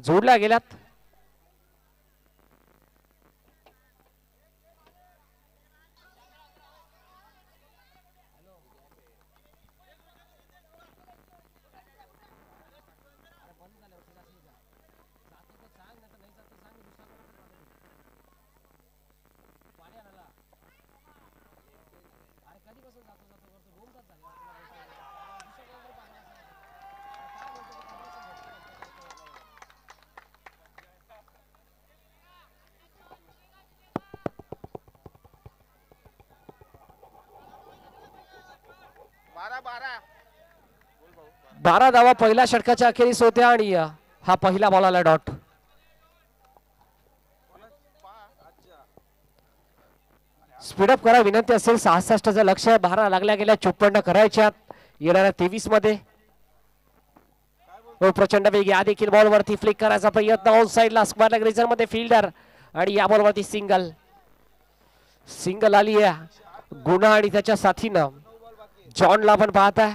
जोडल्या गेल्यात. 12 धावा पहिल्या षटकाच्या अखेरीस होत्या आणि हा पहिला बॉल आला डॉट. स्पीडअप करा विनंती असेल. 66चं लक्ष्य. 12 लागल्या गेल्या 54 करायच्यात येणाऱ्या 23 मध्ये. प्रचंड वेग. या देखील बॉल वरती फ्लिक करायचा प्रयत्न. ऑन साइडला स्क्वेअर लेग रिजन मध्ये फिल्डर आणि या बॉल वरती सिंगल आली आहे. गुन्हा आणि त्याच्या साथीनं जॉनला पण पाहताय.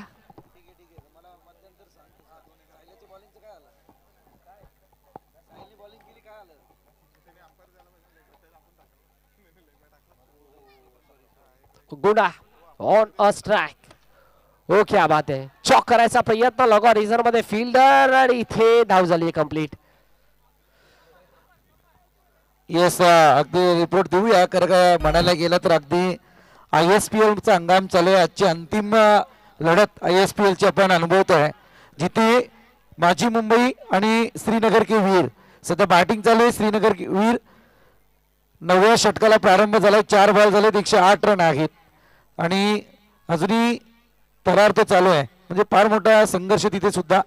गुन्हा ऑन अ स्ट्राइक. ओ क्या बात आहे. चॉक करायचा प्रयत्न. लगो रिझर्व मध्ये फिल्डर आणि इथे धाव झाली कंप्लीट. येस अगदी रिपोर्ट देऊया. कारण का म्हणायला गेलं तर अगदी ISPL चा हंगाम चालू आहे. आजची अंतिम लढत ISPL ची आपण अनुभवतोय, जिथे माझी मुंबई आणि श्रीनगर के वीर सध्या बॅटिंग चालू आहे. श्रीनगर के वीर 9व्या षटकाला प्रारंभ झालाय. 4 बॉल झालेत. 108 रन आहेत आणि अजूनही तरार तो चालू आहे. म्हणजे फार मोठा संघर्ष तिथे सुद्धा.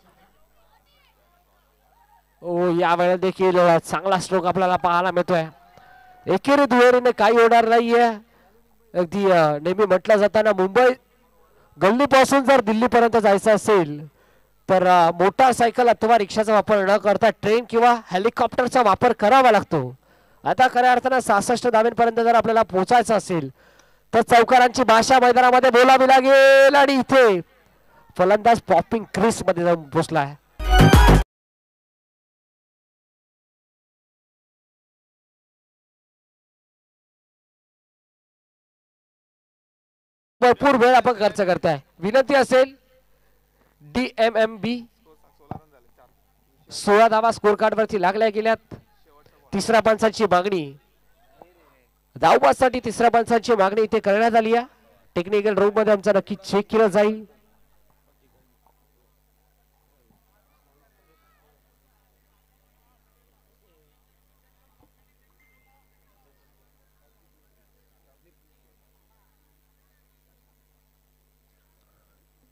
या वेळेला देखील चांगला स्ट्रोक आपल्याला पाहायला मिळतोय. एकेरी दुहेरीने काही होणार नाहीये. अगदी नेहमी म्हटलं जाताना मुंबई गल्लीपासून जर दिल्लीपर्यंत जायचं असेल तर मोटारसायकल अथवा रिक्षाचा वापर न करता ट्रेन किंवा हेलिकॉप्टरचा वापर करावा लागतो. आता खऱ्या अर्थानं 66 धावांपर्यंत जर आपल्याला पोहोचायचं असेल तर चौकारांची भाषा मैदानामध्ये बोलावी लागेल आणि इथे फलंदाज पॉपिंग क्रीज मध्ये जाऊन पोहोचलाय. भरपूर वेळ आपण खर्च करताय. विनंती असेल DMMB 16 धावा स्कोर कार्ड वरती लागल्या गेल्यात. तिसऱ्या पंचांची मागणी धावबासाठी तिसऱ्या पंचांची मागणी इथे करण्यात आली आहे. टेक्निकल रूम मध्ये आमचा नक्की चेक केलं जाईल.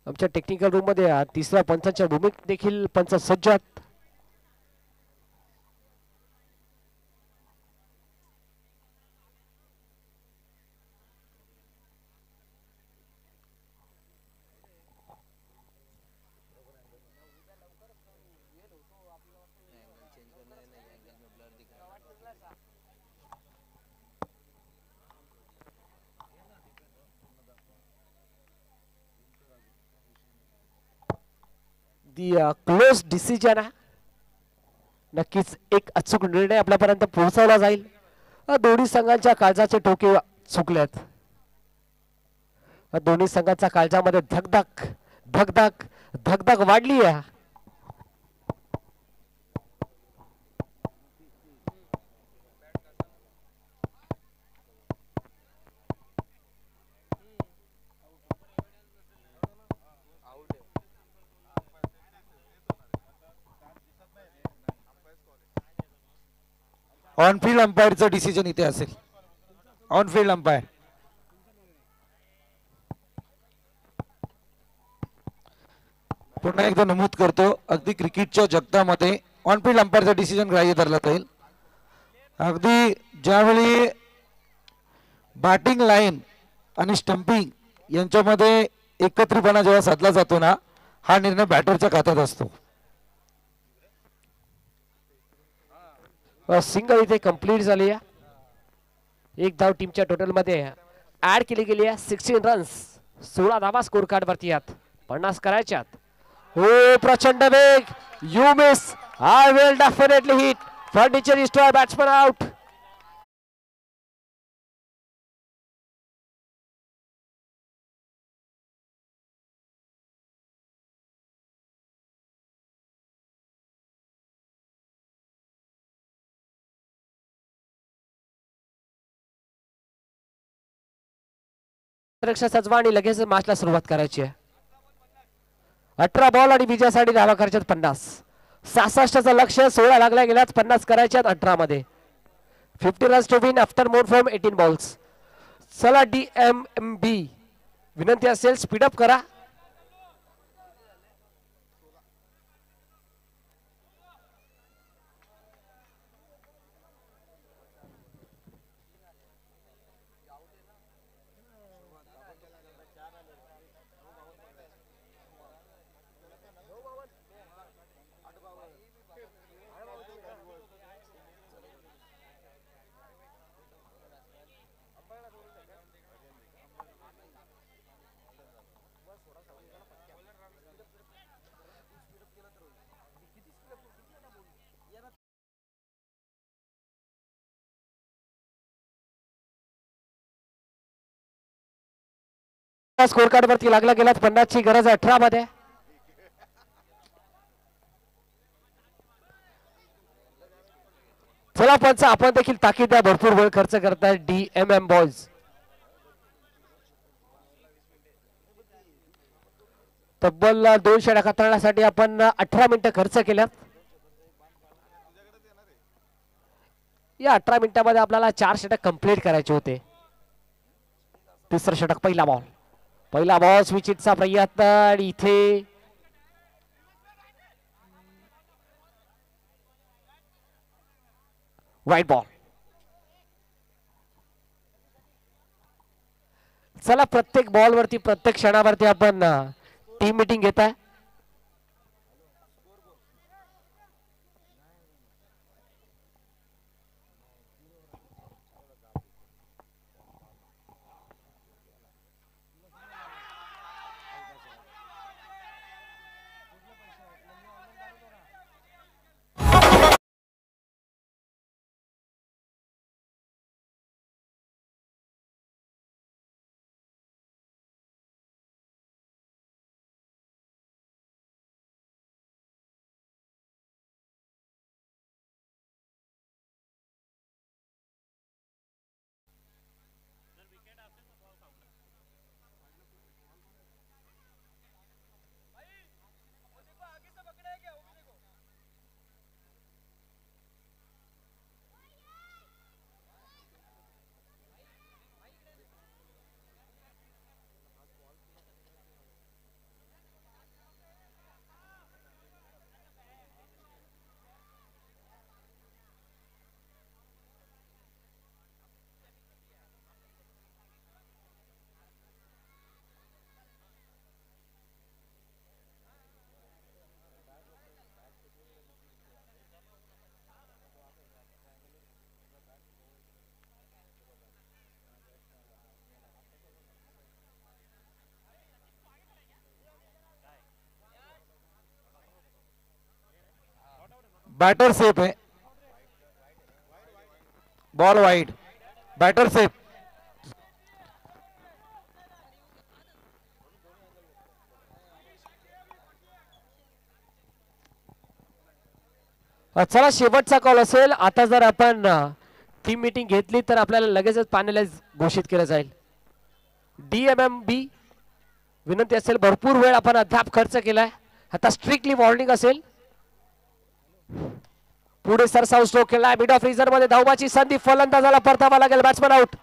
आमच्या टेक्निकल रूम मध्ये तिसऱ्या पंचांच्या भूमिकेत देखील पंच सज्ज आहेत. क्लोज डिसिजन आहे. नक्कीच एक अचूक निर्णय आपल्यापर्यंत पोहोचवला जाईल. दोन्ही संघांच्या काळजाचे टोके चुकलेत. दोन्ही संघांच्या काळजामध्ये धगधग धगधग धगधग वाढली आहे. ऑनफिल्ड अंपायरचं डिसिजन इथे असेल. ऑनफिल्ड अंपायर पुन्हा एकदा नमूद करतो, अगदी क्रिकेटच्या जगतामध्ये ऑनफिल्ड अंपायरचा डिसिजन ग्राह्य धरला जाईल. अगदी ज्यावेळी बॅटिंग लाईन आणि स्टंपिंग यांच्यामध्ये एकत्रितपणा जेव्हा साधला जातो ना, हा निर्णय बॅटरच्या खात्यात असतो. सिंगल इथे कंप्लीट झाली आहे. एक धाव टीमच्या टोटल मध्ये ऍड केली गेली आहे. 16 रन्स 16 धावा स्कोर कार्ड वरती आहेत. 50 करायच्यात. हो प्रचंड वेग. You miss. I will definitely hit. Furniture destroy. Batsman out. सजवाणी लगेच मॅचला सुरुवात करायची आहे. 18 बॉल आणि विजयासाठी धावा करायच्यात 50. 66चं लक्ष्य. 16 लागल्या गेल्यात. 50 करायच्यात 18 मध्ये. 50 runs to win after more from 18 balls. चला DMMB विनंती असेल स्पीडअप करा. आता स्कोर कार्ड वरती लागला गेला 50 ची गरज 18 मध्ये. चला पंच आपण देखील ताकीद द्या, भरपूर वेळ खर्च करताय DMM बॉयज. तब्बल 2 षटक हाताळण्यासाठी आपण 18 मिनिटं खर्च केल्यात. या 18 मिनिटांमध्ये आपल्याला 4 षटक कंप्लीट करायचे होते. तिसरं षटक पहिला बॉल स्विचिटचा प्रयत्न आणि इथे वाईट बॉल. चला प्रत्येक बॉल वरती प्रत्येक क्षणावरती आपण टीम मीटिंग घेत आहे. बैटर सेफ है, बॉल वाइड, बैटर सेफ. चला शेवटचा कॉल असेल. आता जर आपण टीम मीटिंग घेतली तर आपल्याला लगेचच पॅनलाइज घोषित केलं जाईल. DMMB विनंती असेल, भरपूर वेळ आपण अद्याप खर्च केलाय. आता स्ट्रिक्टली वॉर्निंग असेल. पुढे सरसाव स्ट्रोक केलाय मिड ऑफ रिझर्व मध्ये, धावबाची संधी, फलंदाजाला परतावा लागेल, बॅट्समन आउट.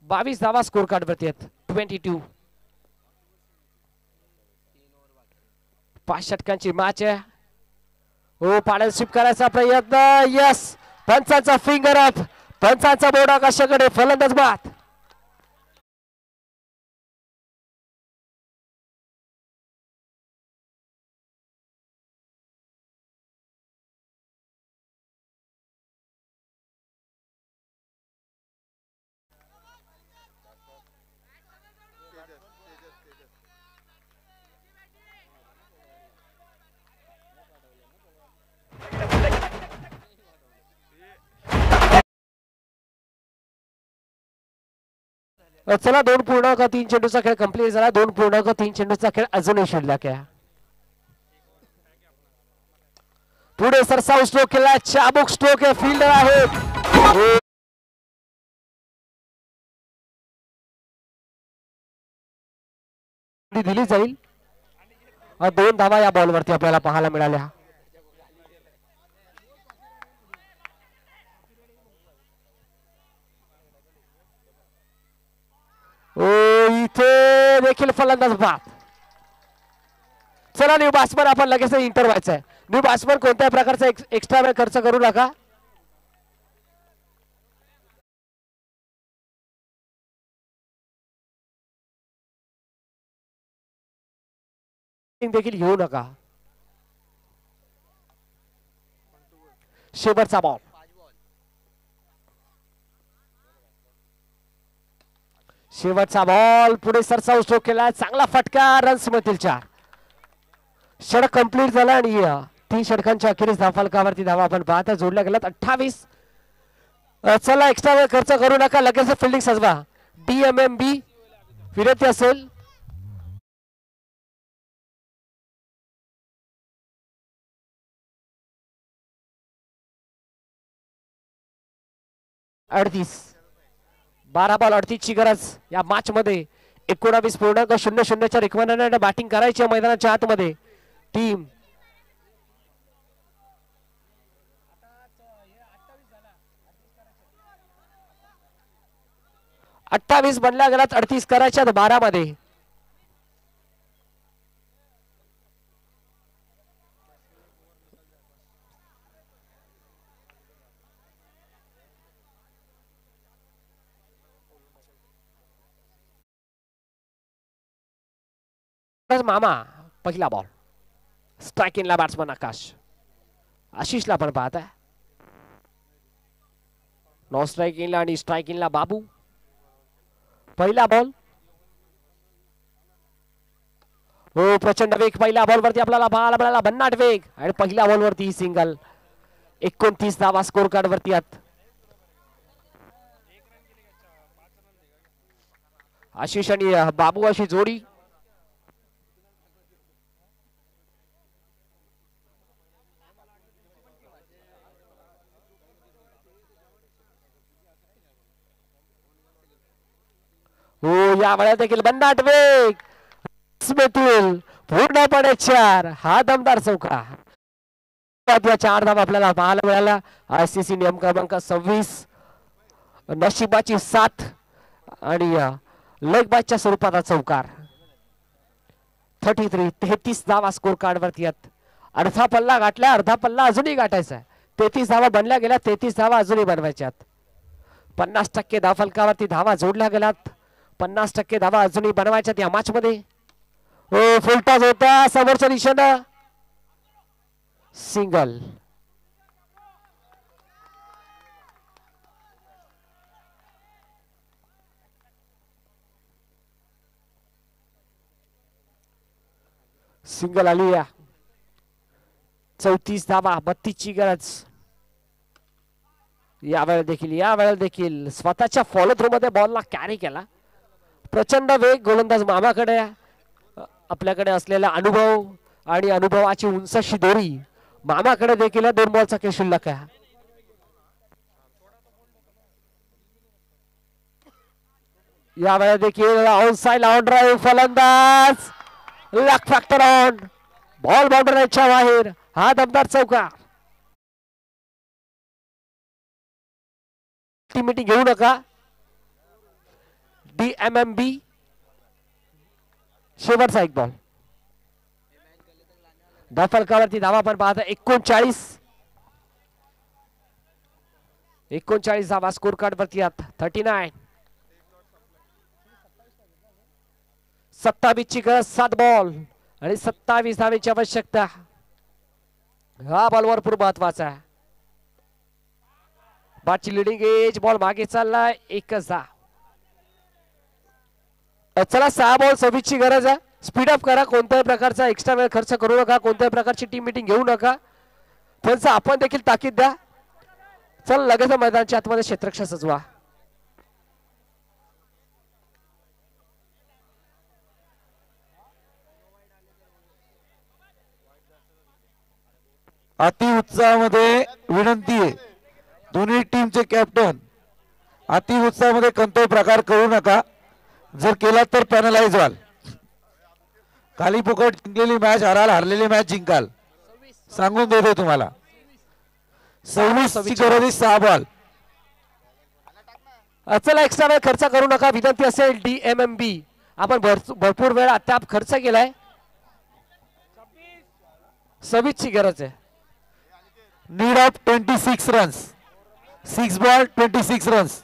बावीस धावा स्कोर कार्ड वरती आहेत. 22. 5 षटकांची मॅच आहे. हो, पाण्यात स्वीप करायचा प्रयत्न, यस, पंचांचा फिंगर अप, पंचांचा बोर्ड आकाशाकडे, फलंदाज बाद. चला 2.3 चेंडूचा खेळ कंप्लीट झाला. 2.3 चेंडूचा खेळ अजूनही शिल्लक आहे. पुढे सरसाव स्ट्रोक केला, चाबूक स्ट्रोक आहे, फिल्डर आहे. संधी दिली जाईल. 2 धावा या बॉलवरती आपल्याला पाहायला मिळाल्या. इथे देखील फलंदाज बाद. चला न्यू बॅट्समन आपण लगेच इंटर व्हायचं आहे. न्यू बॅट्समन कोणत्या प्रकारचा एक्स्ट्रा वेळ खर्च करू नका. देखील घेऊ नका. शेवटचा बॉल. शेवटचा बॉल पुढे सरसाव स्ट्रोक केला. चांगला फटका. रन्स मिळतील 4. षटक कंप्लीट झाला आणि 3 षटकांच्या अखेरीस धावफलकावरती धावा आपण पाहता जोडल्या गेल्यात 28. चला एक्स्ट्रा वेळ खर्च करू नका. लगेच फिल्डिंग सजवा. DMMB विनंती असेल. अडतीस 12 बॉल 38 ची गरज या मॅच मध्ये. 19.00 रिक्वायरमेंट बॅटिंग करायची मैदानाच्या आतमध्ये टीम. अठ्ठावीस बनल्या गेल्यात 38 करायच्या 12 मध्ये. मामा पहिला बॉल. स्ट्राइक इनला बॅट्समन आकाश. आशिषला पण पाहत आहे. नो स्ट्राइक इनला आणि स्ट्राइक इनला बाबू. पहिला बॉल. हो प्रचंड वेग पहिल्या बॉल वरती आपल्याला पाहायला मिळाला. भन्नाट वेग आणि पहिल्या बॉल वरती सिंगल. 29 धावा स्कोर कार्ड वरती आहेत. आशिष आणि बाबू अशी जोडी. हो या वेळेला देखील भन्नाट वेग. पूर्णपणे 4. हा दमदार चौका. 4 धावा आपल्याला पाहायला मिळाला. ICC नियम क्रमांक 26 नशिबाची साथ आणि लेग बायच्या स्वरूपाचा चौकार. 33 धावा स्कोर कार्ड वरती आहेत. अर्धा पल्ला गाठल्या. अर्धा पल्ला अजूनही गाठायचा आहे. 33 धावा बनल्या गेल्या. 33 धावा अजूनही बनवायच्यात. 50% धावफलकावरती धावा जोडल्या गेल्यात. 50% धावा अजूनही बनवायच्यात या मॅच मध्ये. हो फुलटॉस होता समोरच्या दिशेनं. सिंगल. सिंगल आली. 34 धावा 32 ची गरज. यावेळेला देखील स्वतःच्या फॉलो थ्रू मध्ये बॉलला कॅरी केला. प्रचंड वेग गोलंदाज मामाकडे. आपल्याकडे असलेला अनुभव आणि अनुभवाची उंचाशी दोरी मामाकडे देखील 2 बॉलचा खेळ शिल्लक आहे. यावेळेला देखील ऑन साइड ऑन ड्राइव्ह फलंदाज. लक फॅक्टर ऑन. बॉल बाउंड्रीच्या बाहेर. हा दमदार चौका. मीटिंग घेऊ नका. DMMB शेवटचा एक बॉल. धावफलकावरती धावा पण पाहता 39 धावा स्कोर कार्ड वरती आहेत. 39. 27 ची गरज. 7 बॉल आणि 27 धावेची आवश्यकता. हा बॉल भरपूर महत्वाचा आहे. बाची लिडिंग एज. बॉल मागे चाललाय. 1 धाव. चला 6 बॉल 26 ची गरज आहे. स्पीड अप करा. कोणत्याही प्रकारचा एक्स्ट्रा वेळ खर्च करू नका. कोणत्याही प्रकारची टीम मीटिंग घेऊ नका. त्यांचा आपण देखील ताकीद द्या. चल लगेच मैदानाच्या आतमध्ये क्षेत्ररक्षण सजवा. अति उत्साहामध्ये विनंती आहे. दोन्ही टीमचे कॅप्टन अति उत्साहामध्ये कोणताही प्रकार करू नका. जर केला तर पॅनलाइज व्हाल. खाली फुकट जिंकलेली मॅच हराल, हरलेली मॅच जिंकाल. सांगून देतो तुम्हाला. 26 ची गरज आहे, 6 बॉल. चला एक्स्ट्रा वेळ खर्च करू नका विनंती असेल. DMMB आपण भरपूर वेळ अद्याप खर्च केलाय. 26 ची गरज आहे. Need of 26 runs. 6 ball 26 runs.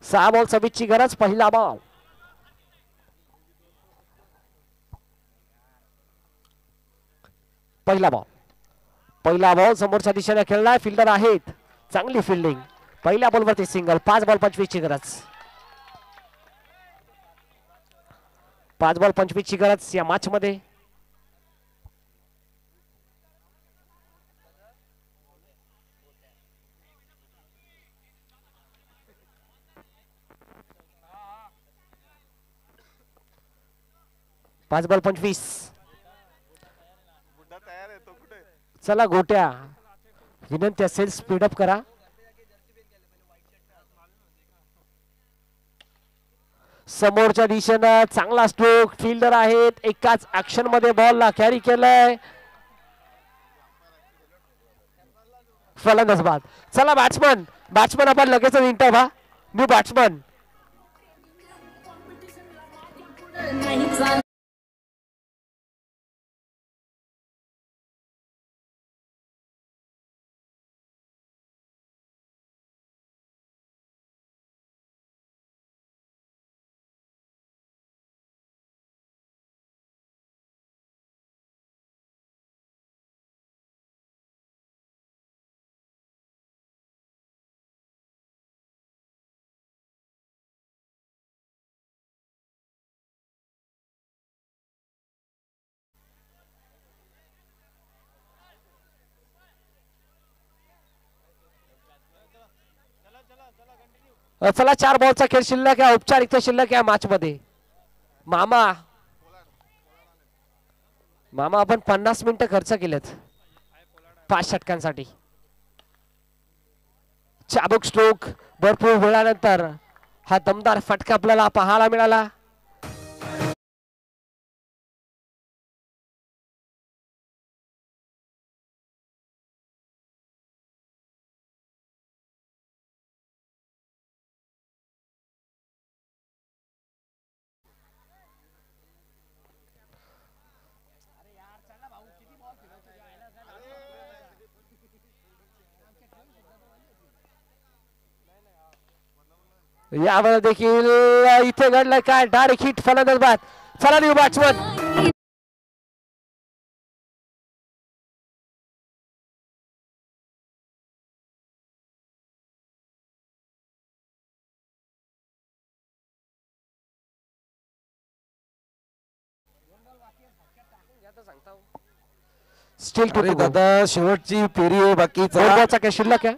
सहा बॉल 26 ची गरज. पहिला बॉल. पहिला बॉल समोरच्या दिशेने खेळलाय. फिल्डर आहेत, चांगली फिल्डिंग. पहिल्या बॉलवरती सिंगल. 5 बॉल 25 ची गरज. 5 बॉल 25 ची गरज या मॅच मध्ये. पाच बॉल 25. चला गोट्या, विनंती असेल स्पीडअप करा. समोरच्या दिशेनं चांगला स्ट्रोक. फिल्डर आहेत, एकाच ऍक्शन मध्ये बॉलला कॅरी केलंय. फलंदाज बाद. चला बॅट्समन आपण लगेच इंटर व्हा. New batsman. चला 4 बॉलचा खेळ शिल्लक आहे. औपचारिकता शिल्लक आहे मॅच मध्ये. मामा आपण 50 मिनिटं खर्च केलेत 5 षटकांसाठी. चाबूक स्ट्रोक. भरपूर वेळानंतर हा दमदार फटका आपल्याला पाहायला मिळाला. यावर देखील इथे घडलं काय. Direct hit. फलंदाज बाद. चला न्यू बॅट्समन. स्टील अरे दादा, शेवटची फेरी आहे बाकी. बॉलचा काय शिल्लक आहे.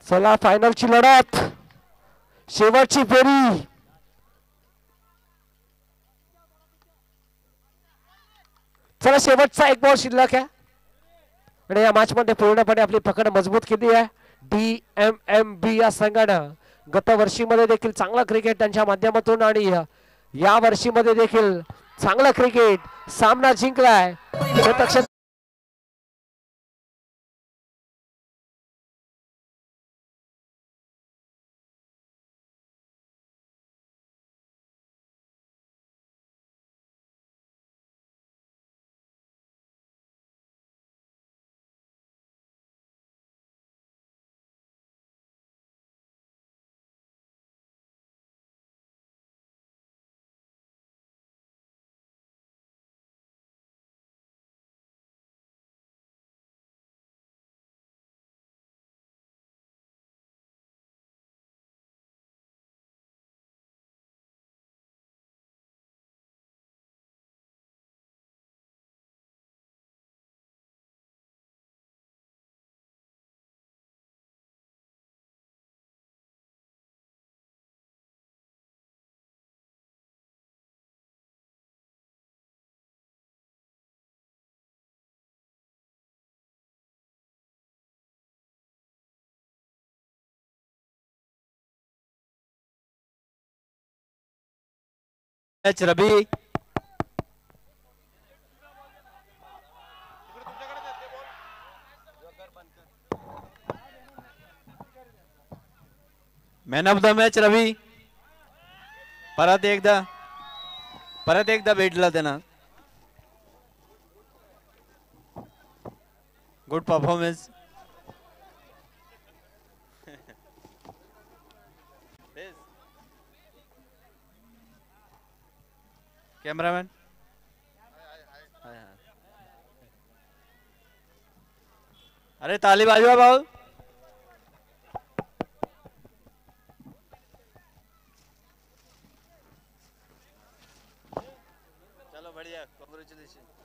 चला फायनलची लढत. शेवटची फेरी. चला शेवटचा 1 बॉल शिल्लक आहे. आणि या मॅच मध्ये पूर्णपणे आपली पकड मजबूत केली आहे. DMMB या संघानं गत वर्षीमध्ये देखील चांगला क्रिकेट त्यांच्या माध्यमातून आणि या वर्षीमध्ये देखील चांगला क्रिकेट सामना जिंकलाय. Match Ravi. Man of the match Ravi. परत एकदा भेटला त्यांना. Good performance. कॅमेरामॅन. अरे ताली वाजवा भाऊ.